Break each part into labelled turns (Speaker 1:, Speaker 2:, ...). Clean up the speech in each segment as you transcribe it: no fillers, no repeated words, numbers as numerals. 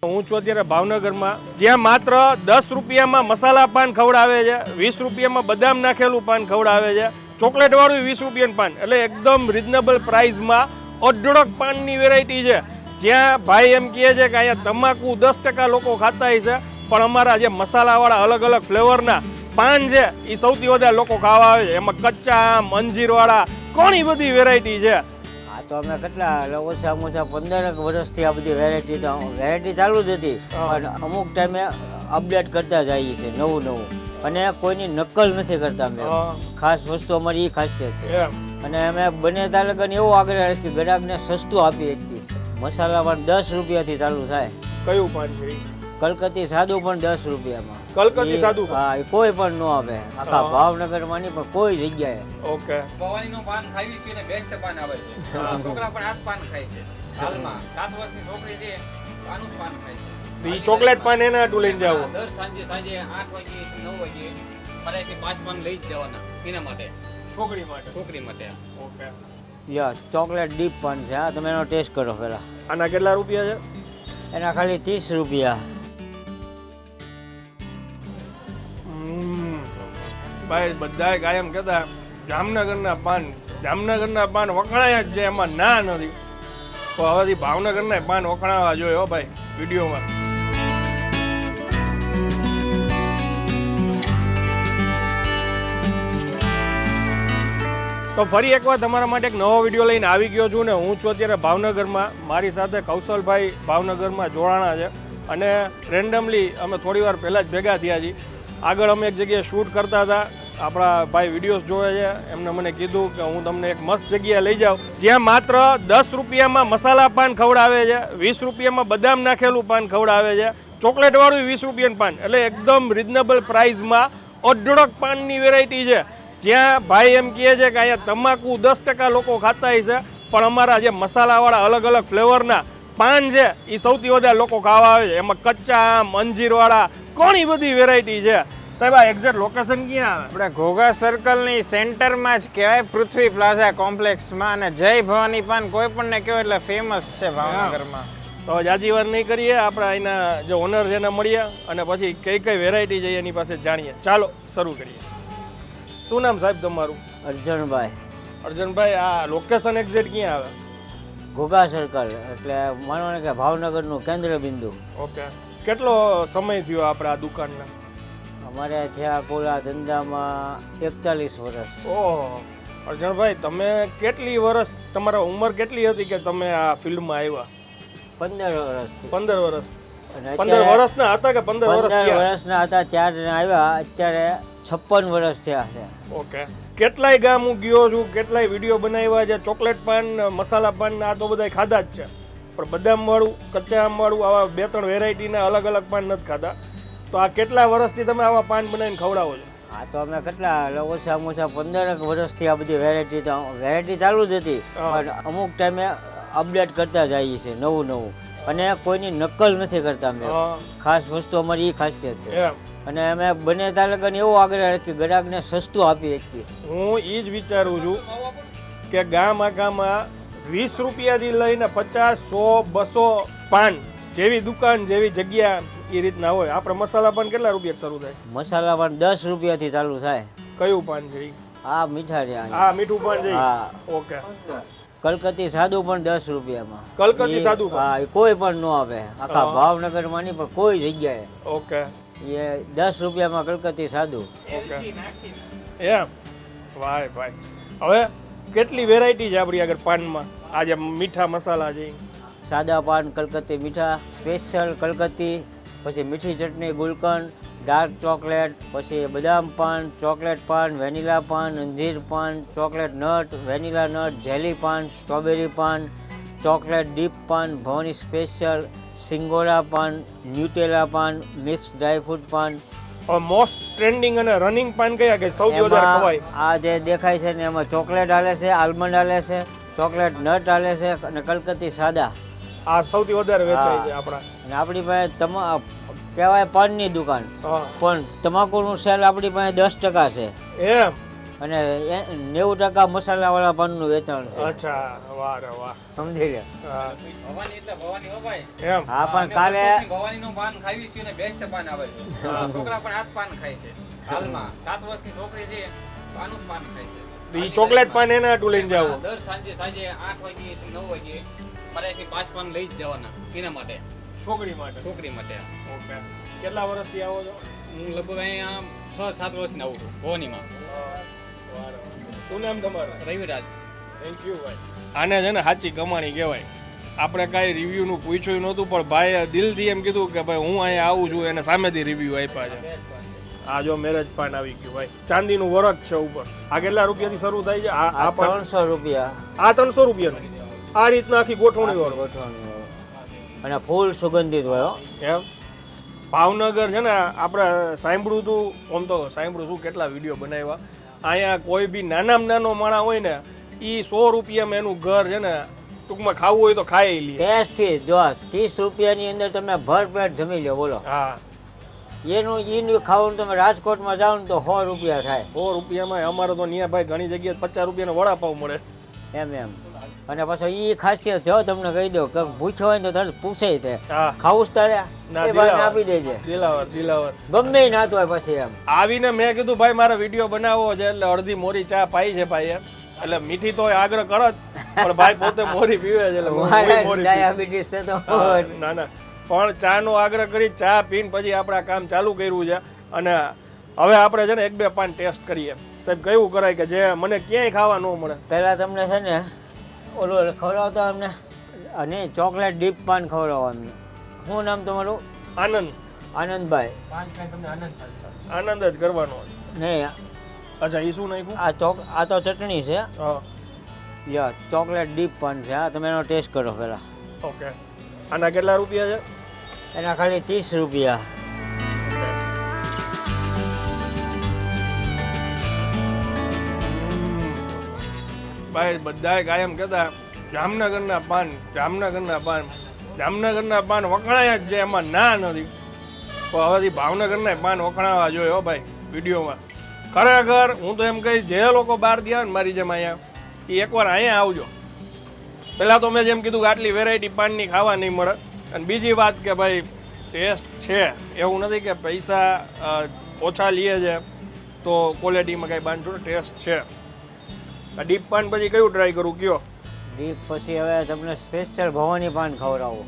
Speaker 1: હું છું અત્યારે ભાવનગરમાં, જ્યાં માત્ર 10 રૂપિયામાં મસાલા પાન ખવડાવે છે, 20 રૂપિયામાં બદામ નાખેલું પાન ખવડાવે છે, ચોકલેટ વાળું 20 રૂપિયાનું પાન, એટલે એકદમ રીઝનેબલ પ્રાઇસમાં અઢળક પાનની વેરાયટી છે. જ્યાં ભાઈ એમ કહે છે કે અહીંયા તમાકુ 10% લોકો ખાતા છે, પણ અમારા જે મસાલાવાળા અલગ અલગ ફ્લેવરના પાન છે એ સૌથી વધારે લોકો ખાવા આવે છે. એમાં કચ્ચા અંજીરવાળા ઘણી બધી વેરાયટી છે.
Speaker 2: તો અમે કેટલા ઓછામાં ઓછા 15 વર્ષથી આ બધી વેરાયટી ચાલુ જ હતી, પણ અમુક ટાઈમે અપડેટ કરતા જઈએ છીએ નવું અને કોઈની નકલ નથી કરતા. અમે ખાસ વસ્તુ અમારી એ ખાસિયત છે અને અમે બને ત્યાં લગન એવો આગ્રહ રાખી ગ્રાહકને સસ્તું આપી શકીએ. મસાલા પણ 10 રૂપિયાથી ચાલુ થાય.
Speaker 1: કયું પાન છે?
Speaker 2: કલકત્તી સાદું પણ 10 રૂપિયામાં.
Speaker 1: કલકત્તી સાદું?
Speaker 2: હા, એ કોઈ પણ ન આપે આખા ભાવનગરમાં નહીં, પણ કોઈ જગ્યાએ.
Speaker 1: ઓકે.
Speaker 3: પવાલીનું પાન ખાવી છે ને બેસ્ટ પાન આવે છે. છોકરા પણ આ જ પાન ખાય છે. હાલમાં 7 વર્ષની છોકરી છે આનું જ પાન ખાય છે.
Speaker 1: ઈ ચોકલેટ પાન એના આટલું લઈને જાવ?
Speaker 3: દર સાંજે 8 વાગે 9 વાગે ફરાઈથી 5 પાન લઈ જ જવાના એના માટે, છોકરી માટે.
Speaker 1: ઓકે.
Speaker 2: યા ચોકલેટ ડીપ પાન છે. હા, તમે એનો ટેસ્ટ કરો પહેલા.
Speaker 1: આના કેટલા રૂપિયા છે?
Speaker 2: એના ખાલી 30 રૂપિયા.
Speaker 1: ભાઈ બધાય કાયમ કહેતા જામનગરના પાન વખણાયા જ છે, એમાં ના નથી. તો હવેથી ભાવનગરના પાન વખણાવા જોઈએ હો ભાઈ વિડીયોમાં. તો ફરી એકવાર તમારા માટે એક નવો વિડીયો લઈને આવી ગયો છું ને હું છું અત્યારે ભાવનગરમાં. મારી સાથે કૌશલભાઈ ભાવનગરમાં જોડાણા છે અને રેન્ડમલી અમે થોડી વાર પહેલાં જ ભેગા થયા છીએ. આગળ અમે એક જગ્યાએ શૂટ કરતા હતા, આપણા ભાઈ વિડીયોઝ જોવે છે, એમને મને કીધું કે હું તમને એક મસ્ત જગ્યાએ લઈ જાઉં જ્યાં માત્ર 10 રૂપિયામાં મસાલા પાન ખવડાવે છે, 20 રૂપિયામાં બદામ નાખેલું પાન ખવડાવે છે, ચોકલેટ વાળું 20 રૂપિયાનું પાન, એટલે એકદમ રીઝનેબલ પ્રાઇસમાં અઢળક પાનની વેરાયટી છે. જ્યાં ભાઈ એમ કહે છે કે અહીંયા તમાકુ 10% લોકો ખાતા છે, પણ અમારા જે મસાલાવાળા અલગ અલગ ફ્લેવરના પાન છે એ સૌથી વધારે લોકો ખાવા આવે છે. એમાં કચ્ચા અંજીરવાળા ઘણી બધી વેરાયટી છે. સાહેબ આ એક્ઝેક્ટ લોકેશન ક્યાં આવે?
Speaker 4: આપણે ઘોઘા સર્કલની સેન્ટરમાં જ કહેવાય, પૃથ્વી પ્લાઝા કોમ્પ્લેક્સમાં. અને જય ભવાની પાન કોઈ પણ ને કહેવાય એટલે ફેમસ છે ભાવનગરમાં.
Speaker 1: તો જાજી વાર નહીં કરીએ, આપણે અહીંના જે ઓનર છે એને મળીએ અને પછી કઈ કઈ વેરાયટી છે એની પાસે જાણીએ. ચાલો શરૂ કરીએ. શું નામ સાહેબ તમારું?
Speaker 2: અર્જુનભાઈ.
Speaker 1: અર્જુનભાઈ, આ લોકેશન એક્ઝેક્ટ ક્યાં આવે?
Speaker 2: ઘોઘા સર્કલ એટલે માનો ને કે ભાવનગરનું કેન્દ્ર બિંદુ.
Speaker 1: ઓકે. કેટલો સમય થયો આપણે આ દુકાનના?
Speaker 2: અમારે થયા પૂરા ધંધામાં 41 વર્ષ.
Speaker 1: ઓહો. અર્જુનભાઈ, તમે કેટલી વર્ષ, તમારા ઉંમર કેટલી હતી કે તમે આ ફિલ્ડમાં આવ્યા?
Speaker 2: 15 વર્ષથી.
Speaker 1: 15 વર્ષ.
Speaker 2: અને
Speaker 1: 15 વર્ષના હતા કે 15 વર્ષ
Speaker 2: 15
Speaker 1: થયા?
Speaker 2: વર્ષના હતા ત્યારે આવ્યા. અત્યારે 56 વર્ષ થયા છે.
Speaker 1: ઓકે. કેટલાય ગામ હું ગયો છું, કેટલાય વિડીયો બનાવ્યા છે, ચોકલેટ પાન, મસાલા પાન આ તો બધા ખાધા જ છે, પણ બદામ વાળું, કચ્ચા આમ વાળું આવા 2-3 વેરાયટીના અલગ અલગ પાન નથી ખાધા. તો આ કેટલા વર્ષથી તમે આવા પાન બનાવીને ખવડાવો છો?
Speaker 2: હા, તો અમે કેટલા ઓછામાં ઓછા 15 વર્ષથી આ બધી વેરાયટી ચાલુ જ હતી, પણ અમુક ટાઈમે અપડેટ કરતા જઈએ છીએ નવું અને કોઈની નકલ નથી કરતા. અમે ખાસ વસ્તુ અમારી એ ખાસિયત છે અને અમે બને ત્યાં લગન એવો આગ્રહ રાખી ગ્રાહકને સસ્તું આપી શકીએ.
Speaker 1: હું એ જ વિચારું છું કે ગામમાં 20 રૂપિયાથી લઈને 50, 100, 200 પાન જેવી દુકાન જેવી જગ્યા એ રીતના હોય. આપણે મસાલા પાન કેટલા રૂપિયા શરૂ થાય?
Speaker 2: મસાલા પાન 10 રૂપિયાથી ચાલુ થાય.
Speaker 1: કયું પાન છે?
Speaker 2: આ મીઠા છે.
Speaker 1: આ મીઠું પાન છે?
Speaker 2: હા.
Speaker 1: ઓકે.
Speaker 2: કલકત્તી સાદું પણ 10 રૂપિયામાં.
Speaker 1: કલકત્તી સાદું?
Speaker 2: હા, એ કોઈ પણ ન આપે આખા ભાવનગરમાં નહીં, પણ કોઈ જગ્યાએ.
Speaker 1: ઓકે.
Speaker 2: એ 10 રૂપિયામાં કલકત્તી સાદું.
Speaker 1: ઓકે. એમ? વાહ ભાઈ. હવે કેટલી વેરાયટી છે આપણી આગળ પાનમાં? આ જે મીઠા મસાલા છે,
Speaker 2: સાદા પાન, કલકત્તી મીઠા, સ્પેશિયલ કલકત્તી, પછી મીઠી ચટણી, ગુલકંદ, ડાર્ક ચોકલેટ, પછી બદામ પાન, ચોકલેટ પાન, વેનીલા પાન, અંજીર paan, chocolate nut, vanilla nut, jelly paan, strawberry paan, chocolate dip paan, Bhavani special, સિંગોડા paan, Nutella paan, mix dry fruit paan.
Speaker 1: Most trending અને રનિંગ પાન કયા કે સૌથી વધારે ખવાય?
Speaker 2: આ જે દેખાય છે ને એમાં ચોકલેટ હાલે છે, આલમંડ હાલે છે, ચોકલેટ નટ હાલે છે અને કલકત્તી સાદા.
Speaker 1: આ સૌથી વધારે વેચાય છે આપણા.
Speaker 2: અને આપણી પાસે કહેવાય પાનની દુકાન, પણ તમાકુનું સેલ આપણી પાસે 10% છે.
Speaker 1: એમ?
Speaker 2: અને 90% મસાલાવાળા પાનનું વેચાણ છે.
Speaker 1: અચ્છા, વાહ રે વાહ.
Speaker 2: સમજી લે.
Speaker 1: હા,
Speaker 3: ભવાની એટલે ભવાની હો ભાઈ.
Speaker 1: એમ.
Speaker 2: હા પણ કાલે
Speaker 3: ભવાનીનું પાન ખાવી છે ને બેસ્ટ પાન આવે છે. છોકરા પણ આ જ પાન ખાય છે હાલમાં. 7 વર્ષની છોકરી છે આનું જ પાન ખાય છે.
Speaker 1: ઈ ચોકલેટ પાન એના હાટુ લઈને જાવ.
Speaker 3: દર સાંજે 8 વાગે 9 વાગે મારે અહીંથી 5 પાન લઈ જ જવાના એના માટે,
Speaker 1: છોકરી માટે.
Speaker 3: છોકરી માટે.
Speaker 1: ઓકે. કેટલા વર્ષથી આવો છો?
Speaker 3: હું લગભગ અહીંયા 6-7 વર્ષથી આવું છું ભવાનીમાં.
Speaker 1: શું નામ તમારું?
Speaker 3: રવિરાજ.
Speaker 1: થેન્ક યુ ભાઈ. આને છે ને સાચી કમાણી કહેવાય. આપણે કાંઈ રિવ્યૂનું પૂછ્યું નહોતું, પણ ભાઈએ દિલથી એમ કીધું કે ભાઈ હું અહીંયા આવું છું, એને સામેથી રિવ્યૂ આપ્યા છે. આ જો મેરેજ પાન આવી ગયું ભાઈ, ચાંદીનું વરખ છે ઉપર. આ કેટલા રૂપિયાથી શરૂ થાય છે?
Speaker 2: આ 300 રૂપિયા.
Speaker 1: આ 300 રૂપિયાનું. આ રીતના આખી ગોઠવણી વાળું.
Speaker 2: ગોઠવણી હોય. અને ફૂલ સુગંધિત હોય હો.
Speaker 1: એમ. ભાવનગર છે ને આપણે સાંભળ્યું હતું, આમ તો સાંભળ્યું છું, કેટલા વિડીયો બનાવ્યા. અહીંયા કોઈ બી નાનામાં નાનો માણસ હોય ને એ 100 રૂપિયામાં એનું ઘર છે ને ટૂંકમાં ખાવું હોય તો ખાઈ લે.
Speaker 2: ટેસ્ટી. જો 30 રૂપિયાની અંદર તમે ભરપેટ જમી લો. બોલો.
Speaker 1: હા,
Speaker 2: એનું ખાવાનું તમે રાજકોટમાં જાઓ ને તો 100 રૂપિયા થાય.
Speaker 1: 100 રૂપિયામાં અમારે તો ન્યા ભાઈ ઘણી જગ્યાએ 50 રૂપિયાનો વડાપાવ મળે.
Speaker 2: એમ. અને પાછો એ ખાસિયત જો તમને કહી દો કે પૂછ્યો હોય ને તો તરત પૂછે તે
Speaker 1: હા,
Speaker 2: ખાવું જ તારે
Speaker 1: ના,
Speaker 2: એ ભાઈને
Speaker 1: દિલાવર.
Speaker 2: આપી દેજે.
Speaker 1: દિલાવર.
Speaker 2: ગમે ઈ નાતું હોય પછી એમ.
Speaker 1: આવીને મેં કીધું ભાઈ મારે વિડીયો બનાવવો છે, એટલે અડધી મોરી ચા પાઈ છે ભાઈ. એટલે મીઠી તો આગ્રહ કરો જ, પણ ભાઈ પોતે મોરી પીવે છે એટલે હું મોરી પીશ.
Speaker 2: ડાયાબિટીસ છે તો
Speaker 1: ના ના, પણ ચા નો આગ્રહ કરી ચા પીને પછી આપણે આ કામ ચાલુ કર્યું છે. અને હવે આપણે છે ને 1-2 પાન ટેસ્ટ કરીએ. સાહેબ કેવું કરાય કે જે મને ક્યાંય ખાવા ન મળે?
Speaker 2: પહેલા તમને છે ને ઓલું ખવડાવતા અમને અને ચોકલેટ ડીપ પાન ખવડાવવાનું. શું નામ તમારું?
Speaker 1: આનંદ.
Speaker 2: આનંદભાઈ.
Speaker 1: આનંદ જ કરવાનો.
Speaker 2: નહીં,
Speaker 1: અચ્છા, એ શું નાખ્યું?
Speaker 2: આ તો ચટણી છે.
Speaker 1: હા,
Speaker 2: લ્યો ચોકલેટ ડીપ પાન છે. આ તમે એનો ટેસ્ટ કરો પહેલા.
Speaker 1: ઓકે. આના કેટલા રૂપિયા છે?
Speaker 2: એના ખાલી 30 રૂપિયા.
Speaker 1: ભાઈ બધાય કાયમ કહેતા જામનગરના પાન વખણાયા જ છે, એમાં ના નથી. પણ હવેથી ભાવનગરના પાન વખણાવા જોઈએ હો ભાઈ વિડીયોમાં. ખરેખર હું તો એમ કહીશ જે લોકો બહાર ગયા ને મારી જેમ અહીંયા, એ એકવાર અહીંયા આવજો. પહેલાં તો મેં જેમ કીધું કે આટલી વેરાયટી પાનની ખાવા નહીં મળે. અને બીજી વાત કે ભાઈ ટેસ્ટ છે, એવું નથી કે પૈસા ઓછા લઈએ છે તો ક્વોલિટીમાં કંઈ બાંધછોડ. ટેસ્ટ છે. આ ડીપ પાન પછી કયું ટ્રાય કરું કયો?
Speaker 2: ડીપ પછી હવે તમને સ્પેશિયલ ભવાની પાન ખવડાવું.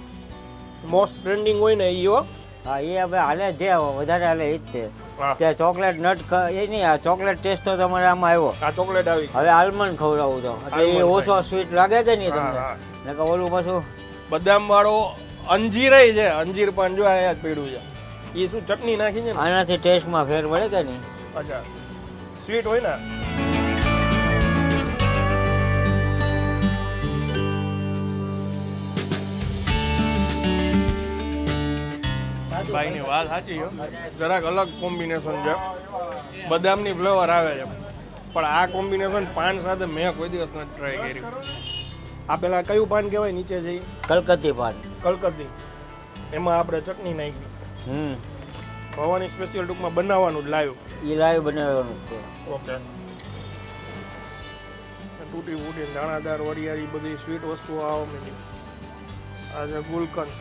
Speaker 1: મોસ્ટ ટ્રેન્ડિંગ હોય ને એ હો.
Speaker 2: હા, એ હવે હાલે જે વધારે હાલે એ જ તે.
Speaker 1: હા,
Speaker 2: કે ચોકલેટ નટ એ નહીં, આ ચોકલેટ ટેસ્ટ તો તમારે આમાં આવ્યો.
Speaker 1: આ ચોકલેટ આવી.
Speaker 2: હવે આલમંડ ખવડાવું તો એટલે એ
Speaker 1: આલમંડ
Speaker 2: ઓછો સ્વીટ લાગે કે નહીં
Speaker 1: હા,
Speaker 2: તમને?
Speaker 1: હા.
Speaker 2: ને કે ઓલું પાછું
Speaker 1: બદામ વાળો અંજીર છે. અંજીર પાન જો અહીંયા જ પડ્યું છે. એ શું ચટણી નાખી છે ને?
Speaker 2: આનાથી ટેસ્ટમાં ફેર પડે કે નહીં?
Speaker 1: અચ્છા, સ્વીટ હોય ને. ભાઈની વાત સાચી છે. જરાક અલગ કોમ્બિનેશન છે. બદામની ફ્લેવર આવે છે, પણ આ કોમ્બિનેશન પાન સાથે મેં કોઈ દિવસ નથી ટ્રાય કર્યું. આ પેલા કયું પાન કહેવાય નીચે છે?
Speaker 2: કલકત્તી પાન.
Speaker 1: કલકત્તી. એમાં આપણે ચટણી નાખી. ભવાની સ્પેશિયલ ટૂંકમાં બનાવવાનું જ લાવ્યું.
Speaker 2: એ લાઈવ બનાવવાનું છે.
Speaker 1: ઓકે. તૂટી ફૂટી દાણાદાર વરિયાળી બધી સ્વીટ વસ્તુઓ આવવા માંડી. આ છે ગુલકંદ.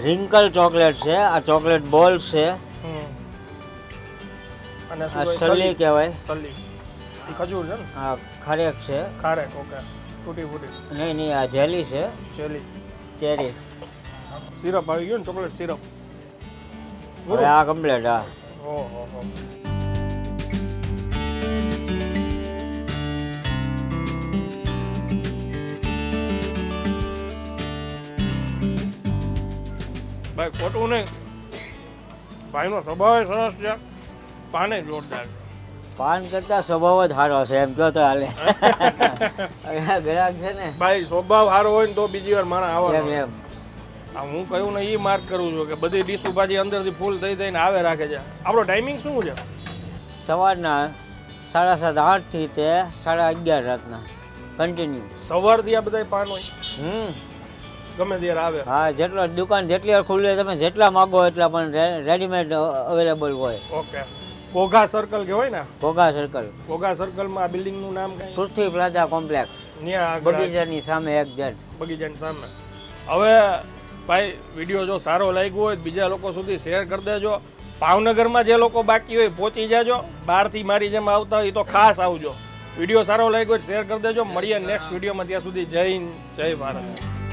Speaker 2: રિંકલ ચોકલેટ છે. આ ચોકલેટ બોલ છે.
Speaker 1: અને
Speaker 2: આ સલ્લી કહેવાય.
Speaker 1: સલ્લી. એ ખજૂર છે ને?
Speaker 2: આ ખારેક છે.
Speaker 1: ખારેક. ઓકે. તૂટી ફૂટી.
Speaker 2: નહીં, આ જેલી છે.
Speaker 1: ચેલી.
Speaker 2: ચેરી.
Speaker 1: સિરપ આવી ગયું ને, ચોકલેટ સિરપ.
Speaker 2: હવે આ કમ્પ્લેટ. હા.
Speaker 1: ઓહો. ભાઈ ખોટું નહીં, ભાઈનો સ્વભાવ સરસ છે, પાને જોરદાર છે.
Speaker 2: પાન કરતા સ્વભાવ જ સારો છે એમ કહો તો હાલે. ગ્રાહક છે ને
Speaker 1: ભાઈ સ્વભાવ સારો હોય ને તો બીજી વાર માણસ
Speaker 2: એમ
Speaker 1: આવવાનો.
Speaker 2: એમ.
Speaker 1: આ હું કહ્યું ને એ માર્ક કરું છું કે બધી ડીશો ભાજી અંદરથી ફૂલ થઈ થઈને આવે રાખે છે. આપણો ટાઈમિંગ શું છે?
Speaker 2: સવારના 7:30 8 થી તે 11:30 રાતના કન્ટિન્યુ.
Speaker 1: સવારથી આ બધા પાન હોય ગમે ત્યારે આવે.
Speaker 2: હા, જેટલો દુકાન જેટલી વાર ખુલ્લી હોય તમે જેટલા માગો એટલા પણ રેડીમેડ અવેલેબલ હોય.
Speaker 1: ઓકે. ઘોઘા સર્કલ કહેવાય ને,
Speaker 2: ઘોઘા સર્કલ,
Speaker 1: ઘોઘા સર્કલમાં આ બિલ્ડિંગનું નામ કઈ?
Speaker 2: પૃથ્વી પ્લાઝા કોમ્પ્લેક્સ,
Speaker 1: ત્યાં આગળ
Speaker 2: બગીચાની સામે એક્ઝેક્ટ.
Speaker 1: બગીચાની સામે. હવે ભાઈ વિડીયો જો સારો લાગ્યો હોય તો બીજા લોકો સુધી શેર કરી દેજો. ભાવનગરમાં જે લોકો બાકી હોય પહોંચી જાજો. બહારથી મારી જેમ આવતા હોય તો ખાસ આવજો. વિડીયો સારો લાગ્યો હોય શેર કરી દેજો. મળીએ નેક્સ્ટ વિડીયોમાં. ત્યાં સુધી જય હિન્દ, જય ભારત.